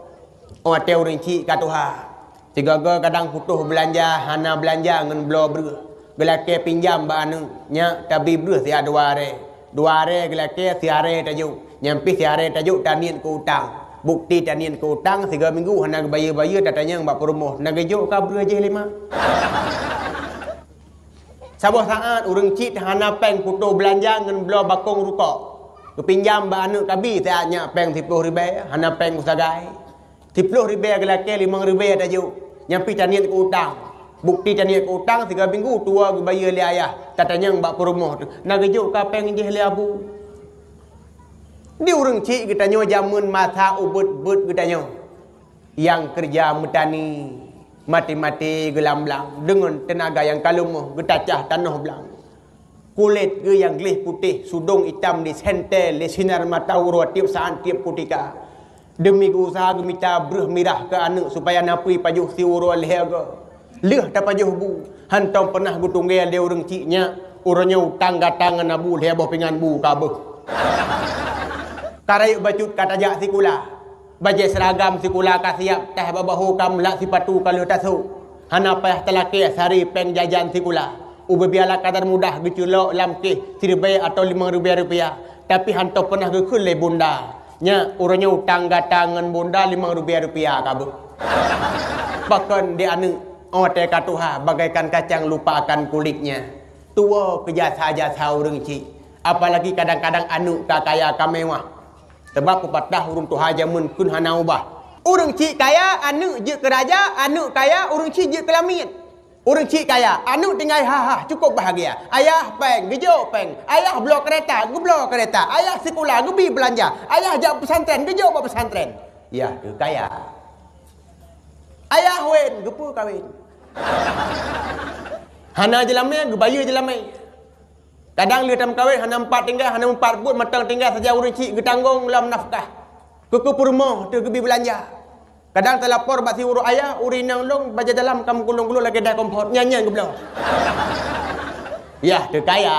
Orang orang cik katuha. Tiga-tiga kadang putuh belanja, hana belanja ngan belo ber. Gelake pinjam ba anu nya tabi ber sia 2 hari. 2 hari gelake siare tajuk. Nyampi siare tajuk tanian ke utang. Bukti tanian ke utang 3 minggu hana bayar-bayar datanya mbak perumuh. Nagejuk ka ber je 5. Sabah saat orang cik hana peng putuh belanja ngan belo bakong rukok. Kepinjam ba anu tabi saatnya peng 10 ribu hana peng usagai. 10 ribu gelake 5 ribu tajuk. Nyampi tanian ke utang. Bukti tanian ke utang 3 minggu tua bayar li ayah. Tatanya mbak perumuh. Nagejuk ka peng je li abu. Dia orang cik kita nyo jamun mata ubut-but kita nyo. Yang kerja metani mati-mati gelam belang dengan tenaga yang kalumuh getacah tanah belang. Kulit ke yang gelih putih, sudung hitam di sentel, di sinar mata urut tiap saat tiap kutika. Demi usaha gemita berh mirah ke anak supaya napui pajuh si urut lehaga. Leh tak pajuh bu. Hantam pernah gutunggel dia orang ciknya. Urutnya utang gatangan abu lehabo pingan bu kabeh. Karayuk bacut kata jak sikula. Bajai seragam sikula kasiap. Teh babahu kam lak sipatu kalau tasuk. Hana payah telaki sari peng jajan sikula. Ubebiala kadar mudah geculok lamkih 1,000 atau 5,000 rupiah. Tapi hantar pernah gekul le bunda. Nya urangnya utang gatangan bunda 5,000 rupiah kabeh. Bahkan dia anu ote katuha bagaikan kacang lupa akan kulitnya. Tua kejasa-jasa orang cik. Apalagi kadang-kadang anu kakaya kamewah. Sebab pepatah urung tu hajamun kun hana ubah. Urang cik kaya anu je keraja, anu kaya urang cik je kelamin. Urang cik kaya anu tinggal cukup bahagia. Ayah peng, gejo peng. Ayah blok kereta, geblok kereta. Ayah sekolah, gebi belanja. Ayah jak pesantren, gejo buat pesantren. Ya, dia kaya. Ayah wen, gepu kawin. Hana jelamai, gebaya jelamai. Kadang dia tam kawin hana 4 tinggal, hana 4 but matang tinggal saja urang cik getanggung lam nafkah. Ke rumah tu gebi belanja. Kadang terlapor bak si urut ayah, urinang long baja dalam kamu gulung-gulung lagi dah kompor. Nyanyian ke belah. Ya, dia kaya.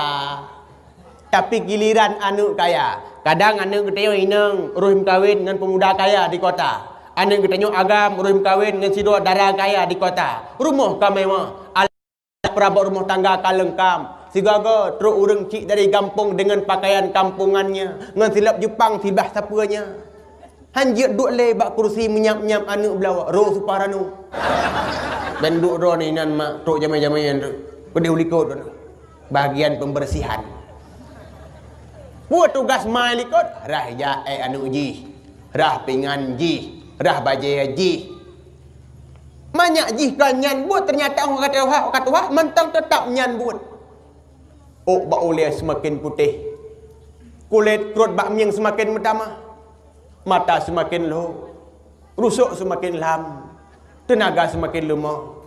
Tapi giliran anak kaya. Kadang anak kita inang rohim kawin dengan pemuda kaya di kota. Anak kita agam rohim kawin dengan sidok darah kaya di kota. Rumah kami mah. Perabot rumah tangga kalengkam. Sigaga teruk urang cik dari kampung dengan pakaian kampungannya. Ngan silap Jepang tibah sapanya. Hanjir duk le bak kursi menyap-nyap anu belawak. Ro suparanu. Ben duk ro ni nan mak truk jamai-jamaian tu. Pedih likut tu. Bahagian pembersihan. Buat tugas mai likut. Rah ya anu ji. Rah pingan ji. Rah bajai ji. Banyak ji kan nyan buat ternyata orang kata wah mentang tetap nyan buat. Oh, bak oleh semakin putih. Kulit perut bak miang semakin metama. Mata semakin loh. Rusuk semakin lam. Tenaga semakin lemah.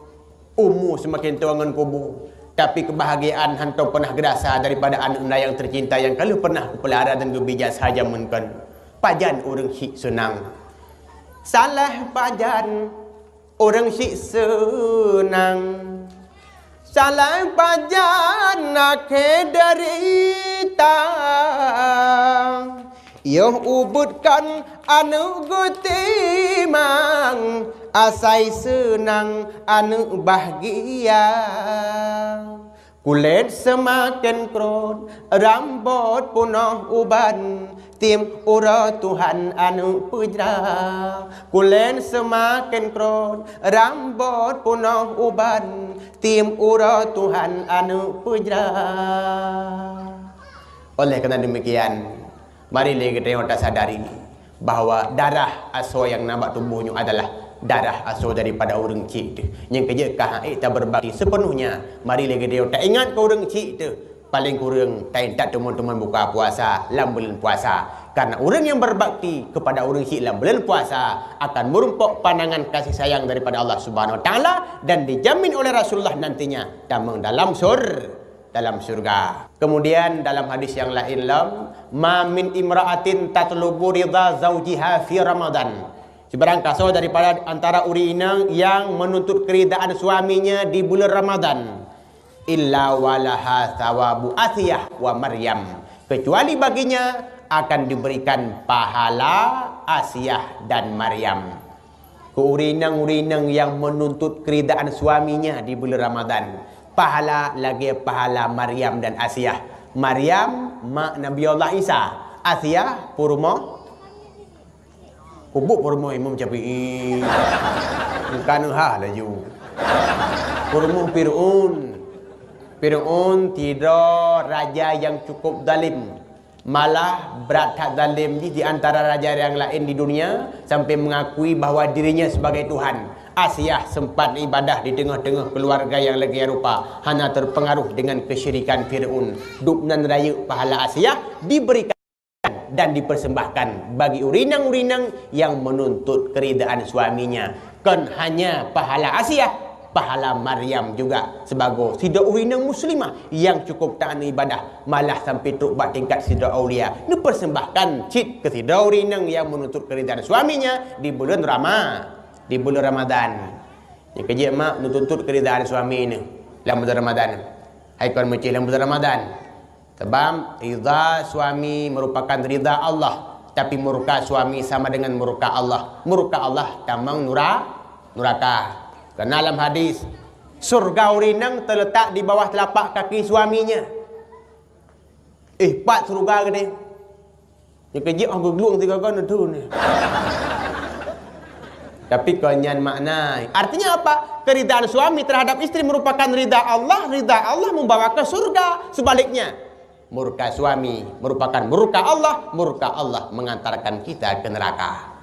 Umur semakin tuangan kubu. Tapi kebahagiaan hantar pernah gerasa daripada anak anda yang tercinta yang kalau pernah pelihara dan gebija saja menkan. Pajan orang syik senang. Salah pajan orang syik senang. Salah pajan nak dari kita yang ubudkan anu guti mang asai senang anu bahagia kulit semakin kron rambut punah uban tim ura Tuhan anu pujra kulit semakin kron rambut punah uban tim ura Tuhan anu pujra. Oleh kerana demikian, marilah kita sadari bahawa darah asal yang nampak tubuhnya adalah darah asal daripada orang cik tu. Yang kerja kahak tak berbakti sepenuhnya. Marilah kita tak ingat ke orang cik tu. Paling kurang tak teman-teman buka puasa dalam bulan puasa. Karena orang yang berbakti kepada orang cik dalam bulan puasa akan merumpok pandangan kasih sayang daripada Allah Subhanahu Wa Taala dan dijamin oleh Rasulullah nantinya damang dalam surga. Kemudian dalam hadis yang lain ma min imra'atin tatlubu ridha zawjiha fi Ramadan. Sebarang kaso daripada antara urinang yang menuntut keridaan suaminya di bulan Ramadan. Illa walaha thawabu Asiyah wa Maryam. Kecuali baginya akan diberikan pahala Asiyah dan Maryam. Keurinang-urinang yang menuntut keridaan suaminya di bulan Ramadan. Pahala lagi pahala Maryam dan Asiyah. Maryam mak Nabi Allah Isa. Asiyah purmo kubuk purmo Imam Syafi'i. Bukan hah laju. Purmo Fir'aun tidak raja yang cukup zalim. Malah berat tak zalim di antara raja yang lain di dunia sampai mengakui bahawa dirinya sebagai Tuhan. Asiyah sempat ibadah di tengah-tengah keluarga yang lagi rupa hanya terpengaruh dengan kesyirikan Fir'aun. Duknan raya pahala Asiyah diberikan dan dipersembahkan bagi urinang-urinang yang menuntut keridaan suaminya. Kan hanya pahala Asiyah, pahala Maryam juga sebagai sidra urinang muslimah yang cukup taat ibadah, malah sampai terubah tingkat sidra aulia. Dipersembahkan cid ke sidra urinang yang menuntut keridaan suaminya di bulan Ramadan. Yang kerja mak nuntut keridaan suami ni dalam bulan Ramadan. Hai kawan mecih dalam bulan Ramadan. Sebab ridha suami merupakan ridha Allah, tapi murka suami sama dengan murka Allah. Murka Allah tamang nuraka. Kerana dalam hadis surga urinang terletak di bawah telapak kaki suaminya. Pat surga ke dia? Yang kerja aku geluang tiga kawan tu ni. Tapi konyan makna. Artinya apa? Keridaan suami terhadap istri merupakan ridha Allah membawa ke surga. Sebaliknya, murka suami merupakan murka Allah mengantarkan kita ke neraka.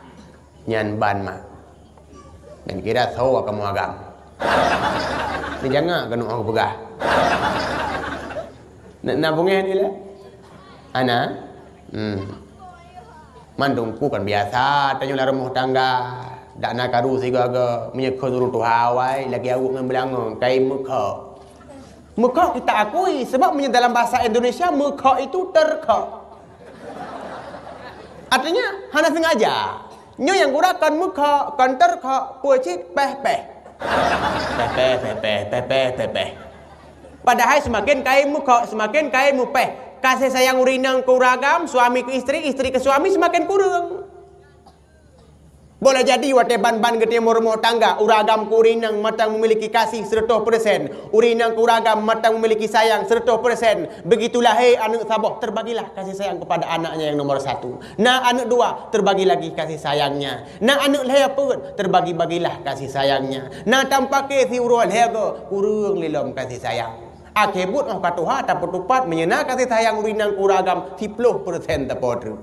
Nyan ban mak. Dan kira tahu kamu agam. Ni jangan kena aku pegah. Nak nabungnya ni lah. Ana? Mandungku kan biasa tanya rumah tangga. Tak nak karu siga ke menyekut urut Hawai lagi awak dengan belanga kai muka. Muka kita akui sebab dalam bahasa Indonesia muka itu terka. Artinya hanya sengaja. Nyo yang gunakan muka kan terka pucit peh. Padahal semakin kai muka semakin kai mupeh. Kasih sayang urinang ke uragam, suami ke istri, istri ke suami semakin kurang. Boleh jadi wate ban-ban ke timur rumah tangga, uragam ke urinang matang memiliki kasih 100%, urinang ke uragam matang memiliki sayang 100%. Begitulah anak sabah, terbagilah kasih sayang kepada anaknya yang nomor 1. Nah anak 2, terbagi lagi kasih sayangnya. Nah anak leh pun, terbagi-bagilah kasih sayangnya. Nah tanpa ke si uruan leh ke, kurang lelom kasih sayang. Akibut oh katuha tak petupat menyena kasih sayang urinang ke uragam 10% terpotru.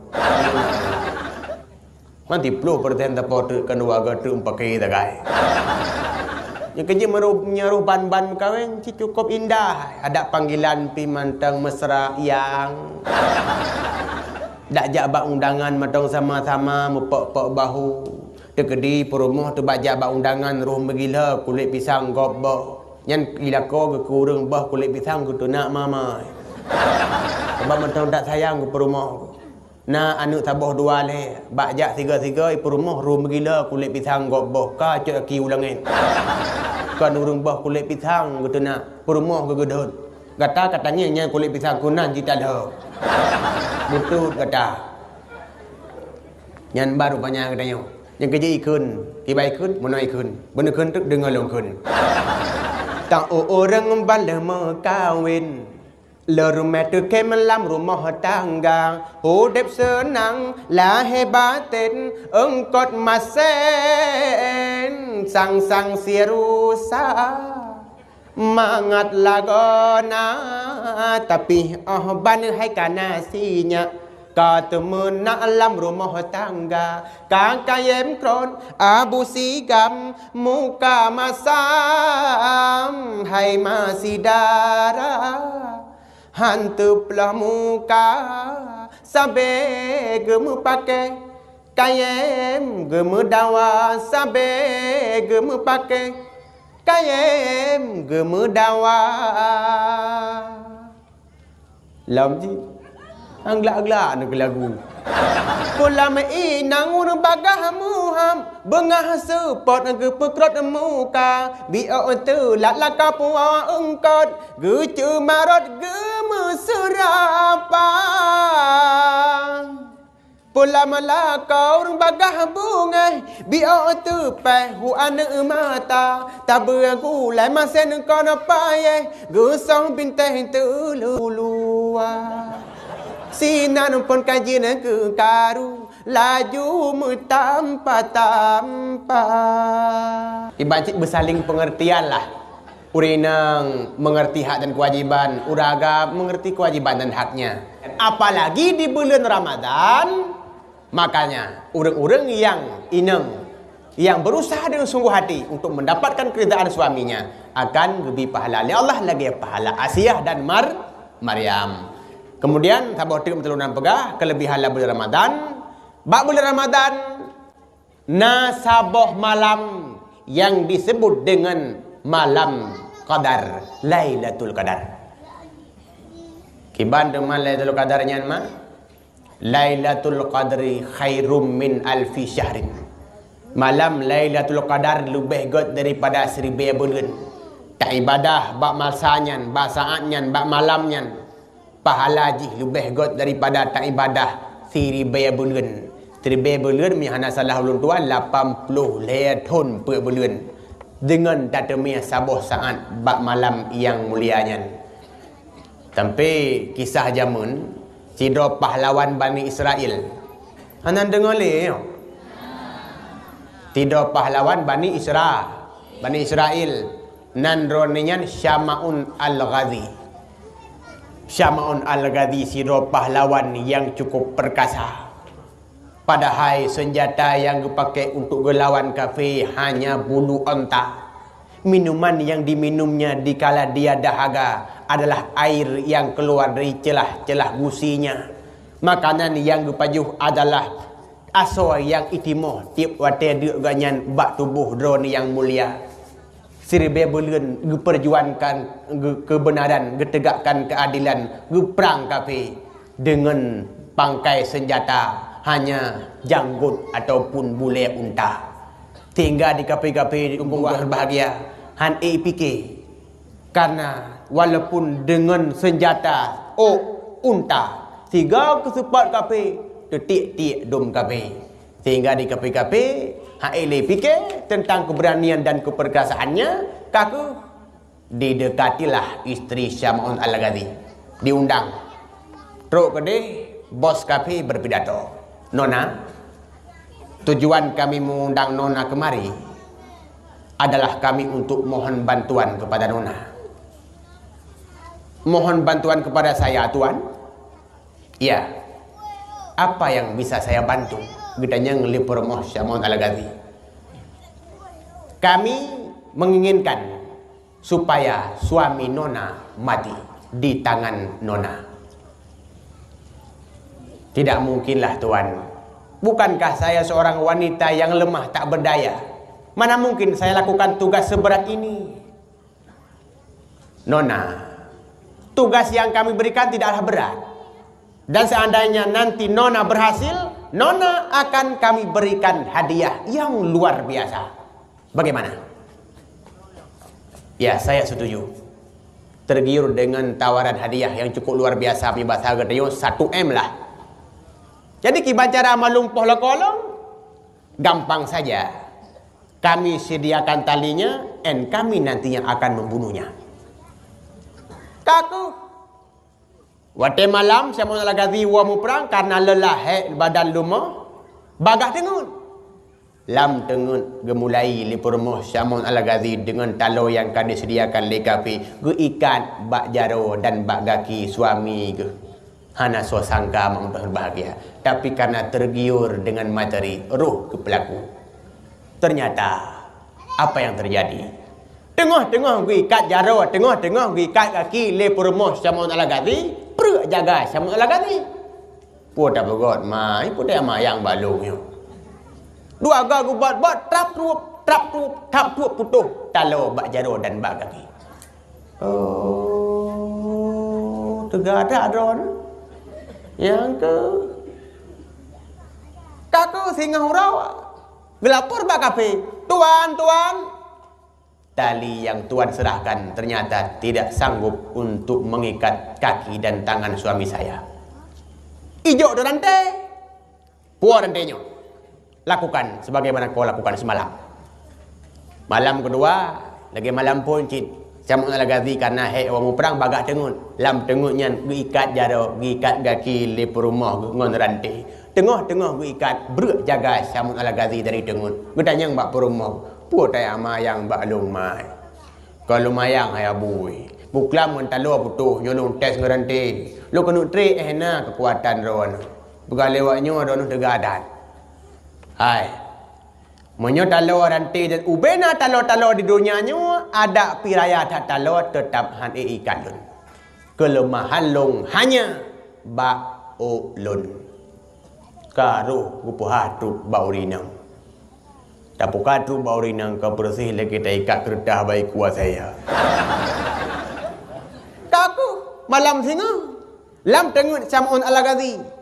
Nanti 10% terpotru kedua gatu pakai dagai. Yang kerja menyaruh ban-ban kawin cukup indah. Ada panggilan pimantang mesra yang dak jabak undangan matang sama-sama mepok-pok bahu. Dekedi perumah tu bak jabak undangan roh megila kulit pisang gobok. Yang gila ko kekurang bah kulit pisang ku tu nak mama. Sebab matang tak sayang ke perumah. Nah anak tabah 2 leh, bak jak 3 ipu rumah roh megila kulit pisang gobok ka cak ki ulangin. Kan urang bah kulit pisang ku tu nak perumah ke gedut. katanya nya kulit pisang kunan cita dah. Butut kata. Nyan baru banyak katanya. Yang kerja ikun, tiba ikun, mana ikun. Benda ikun tu dengar long ikun. Tak orang bala kawin. Lerumah tu kemelam rumah tangga. Hidup senang, lahir batin, engkot masen. Sang-sang sirusa. Mangat lagona tapi ban hai kanasinya ketemu alam rumah tangga kakayem kron abu sigam muka masam hai masih darah hantuplah muka sampai gemu pakai kayem gemu dawa sampai gemu pakai kayem gemedawa lam ji anglak-anglak nak lagu kulam inang ur bagah muham bengah sepot ke pekrot muka biar tu lat kapua engkot ge marot gemeserapa Pula melakau bagah bunga biar tu hu anak mata tak bergulai masen kono paye gusong bintang tu lulua sinan pun kajian ke karu laju tanpa ibancik bersaling pengertian lah urinang mengerti hak dan kewajiban uraga mengerti kewajiban dan haknya apalagi di bulan Ramadan. Makanya, orang-orang yang inang, yang berusaha dengan sungguh hati untuk mendapatkan keridaan suaminya, akan lebih pahala. Allah lagi pahala Asiyah dan Maryam. Kemudian, tabah tiga pertolongan pegah, kelebihan bulan Ramadan. Bak bulan Ramadan, nasabah malam yang disebut dengan malam Qadar, Lailatul Qadar. Kiban dengan Lailatul Qadarnya mah? Lailatul Qadri khairum min alfi syahrin. Malam Lailatul Qadar lebih god daripada 1000 bulan. Tak ibadah bak masanya, bak saatnya, bak malamnya. Pahala ji lebih god daripada tak ibadah 1000 bulan. 1000 bulan mihana salah ulun tua 80 tahun per bulan. Dengan tak temia sabah saat bak malam yang mulianya. Sampai kisah zaman Sidro pahlawan Bani Israel. Anan dengar le. Sidro pahlawan Bani Israel. Nan roninyan Syama'un Al-Ghazi. Syama'un Al-Ghazi sidro pahlawan yang cukup perkasa. Padahal senjata yang dipakai untuk gelawan kafir hanya bulu onta. Minuman yang diminumnya dikala dia dahaga adalah air yang keluar dari celah-celah gusinya. Makanan yang dipajuh adalah aso yang itimoh tiap wate duk ganyan bak tubuh drone yang mulia. 1000 bulan diperjuangkan kebenaran, ditegakkan keadilan, diperang kafir dengan pangkai senjata hanya janggut ataupun bule unta. Tinggal di kafe-kafe umpung berbahagia han fikir karena walaupun dengan senjata unta tiga kesepat kafe detik-tik dom kafe sehingga di kafe-kafe han fikir tentang keberanian dan keperkasaannya kaku didekatilah isteri Syama'un Al-Ghazi diundang teruk kedai bos kafe berpidato nona tujuan kami mengundang nona kemari adalah kami untuk mohon bantuan kepada nona. Mohon bantuan kepada saya, Tuan. Ya. Apa yang bisa saya bantu? Gedanya ngelipur moh Syama'un Al-Ghazi. Kami menginginkan supaya suami nona mati di tangan nona. Tidak mungkinlah, Tuan. Bukankah saya seorang wanita yang lemah tak berdaya? Mana mungkin saya lakukan tugas seberat ini? Nona, tugas yang kami berikan tidaklah berat. Dan seandainya nanti Nona berhasil, Nona akan kami berikan hadiah yang luar biasa. Bagaimana? Ya, saya setuju. tergiur dengan tawaran hadiah yang cukup luar biasa. Bahasa Gedeyo 1M lah. Jadi kibacara malumpoh lekolong gampang saja. Kami sediakan talinya dan kami nantinya akan membunuhnya. Kaku wate malam saya mau lagazi wamu perang karena lelah badan lumah bagah tengun. Lam tengun gemulai lipurmoh Syamun Al-Ghazi dengan talo yang kan disediakan le kafi ge ikan bak jaro dan bak gaki suami ge. Hana so sangka berbahagia, tapi karena tergiur dengan materi ruh ke pelaku. Ternyata apa yang terjadi? Tengah-tengah ge ikat jaro, tengah-tengah ge ikat kaki le purmoh Syamun Al-Ghazi, perut jaga Syamun Al-Ghazi. Puta begot mai, puta mayang balungnya. Dua gagu buat trap tup putuh talo bak jaro dan bak kaki. Oh, tegada adron. Yang ke kaku singa hurau gelapur bak kafe. Tuan, tali yang tuan serahkan ternyata tidak sanggup untuk mengikat kaki dan tangan suami saya. Ijo do rante. Puar rantenyo. Lakukan sebagaimana kau lakukan semalam. Malam kedua, lagi malam pun cit. Syamun Al-Ghazi karena wamu perang bagak tengun. Lam tengunnya giikat jaro, giikat gaki le perumah ngon rantai. Tengah-tengah giikat beruk jaga Syamun Al-Ghazi dari tengun. Gedanya mbak perumah. Putai amayang mbak lumai. Kalau mayang hai abui. Buklam mentalo putuh nyolong tes ngerantai. Lo kena tre ehna kekuatan ron. Begalewaknya ron degadan. Hai, menyo talo rantai dan ubena talo-talo di dunianya ada piraya tak talo tetap han ikan lun. Kelemahan long hanya ba lun. Karo gupuhatu baurinang. Tapukatu baurinang ka bersih lagi kita ikat kertas baik kuasa saya. Kaku malam singa. Lam tengut Syamun Al-Ghazi.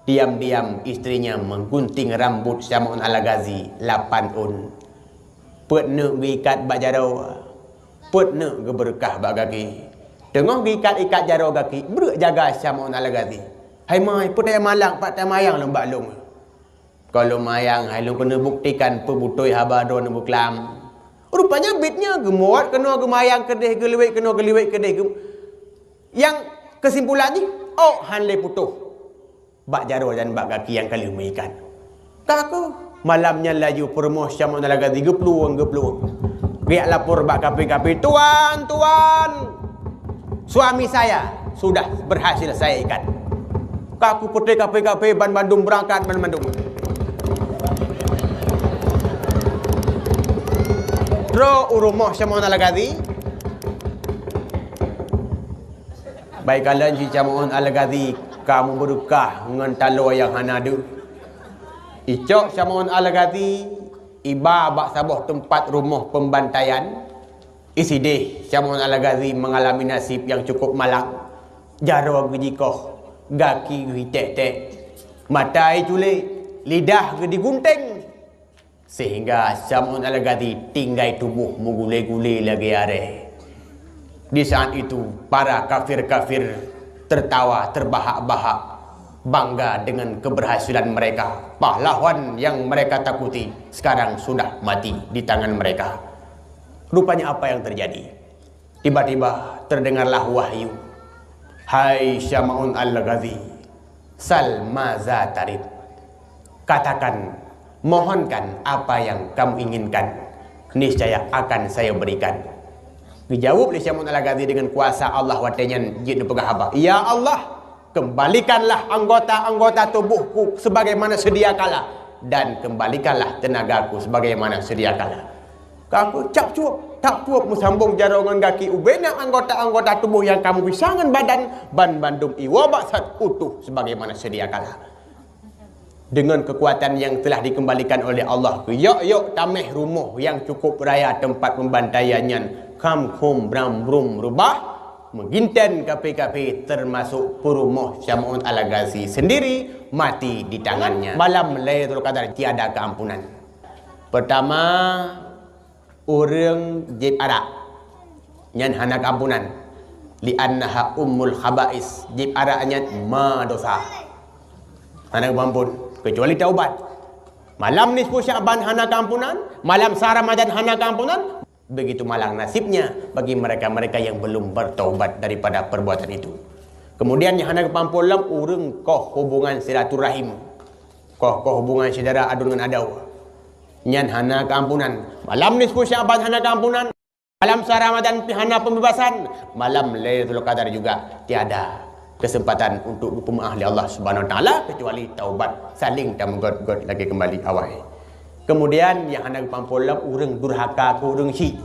Diam-diam istrinya menggunting rambut Syamun Al-Ghazi 8 un. Put ne gikat bak jaro. Put ne geberkah bak gaki. Tengah gikat jaro gaki, beruk jaga Syamun Al-Ghazi. Hai mai put malang pak mayang lembak long. Kalau mayang hai long kena buktikan pebutoi habadon buklam. Rupanya bitnya gemuat kena gemayang kedeh geliwek kena geliwek kedeh. Yang kesimpulannya han le putuh. Bak jaro dan bak kaki yang kali umaikan. Kaku malamnya laju permoh Syamun Al-Ghazi gepluang. Riak lapor bak kapi-kapi. Tuan. Suami saya sudah berhasil saya ikat. Kaku putih kapi-kapi ban Bandung berangkat ban Bandung. Ro urumoh Syamun Al-Ghazi. Baik kalian si Syamun Al-Ghazi kamu berkah dengan talo yang hanadu. Icok Syamun Al-Ghazi iba bak sabuh tempat rumah pembantaian. Isi deh Syamun Al-Ghazi mengalami nasib yang cukup malang. Jaro gejikoh, gaki gitek-tek, mata culik, lidah digunting. Sehingga Syamun Al-Ghazi tinggai tubuh mengulai-gulai lagi are. Di saat itu para kafir-kafir tertawa terbahak-bahak bangga dengan keberhasilan mereka. Pahlawan yang mereka takuti sekarang sudah mati di tangan mereka. Rupanya apa yang terjadi? Tiba-tiba terdengarlah wahyu. Hai Syamun Al-Ghazi, sal maza tarid. Katakan, mohonkan apa yang kamu inginkan. Niscaya akan saya berikan. Dijawab oleh Syamun Al-Ghazi dengan kuasa Allah watanya jin pegah haba. Ya Allah, kembalikanlah anggota-anggota tubuhku sebagaimana sedia kala dan kembalikanlah tenagaku sebagaimana sedia kala. Kaku tak cuap musambung jarongan kaki ubena anggota-anggota tubuh yang kamu bisangan badan ban bandung iwa baksat utuh sebagaimana sedia kala. Dengan kekuatan yang telah dikembalikan oleh Allah, yok tameh rumah yang cukup raya tempat pembantaiannya. Kam bram brum rubah mengginten kapi-kapi termasuk perumah Syamun Al-Ghazi sendiri mati di tangannya. Malam Lailatul Qadar tiada keampunan. Pertama, orang Jib Arak nyan hana kampunan li annaha ummul khaba'is jib aranya ma dosa hana mampun kecuali taubat. Malam nisfu Sya'ban hana kampunan, malam Ramadan hana kampunan. Begitu malang nasibnya bagi mereka-mereka yang belum bertaubat daripada perbuatan itu. Kemudian yang hana kepampulam urang koh hubungan silaturahim, koh hubungan saudara adu dengan adau. Nyan hana kampunan. Malam nisfu Sya'ban hana kampunan, malam Ramadan hana pembebasan, malam Lailatul Qadar juga tiada kesempatan untuk pemaaf oleh Allah Subhanahu Wa Taala kecuali taubat, saling dan god lagi kembali awal. Kemudian yang hendak pampulam urang durhaka ke urang syik.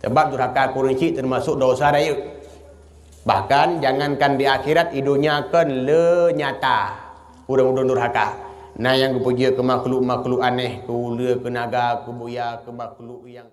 Sebab durhaka ke urang syik termasuk dosa raya. Bahkan jangankan di akhirat idunya kan lenyata urang-urang durhaka. Nah yang kepuja ke makhluk-makhluk aneh, ke ular, ke naga, ke buaya, ke makhluk yang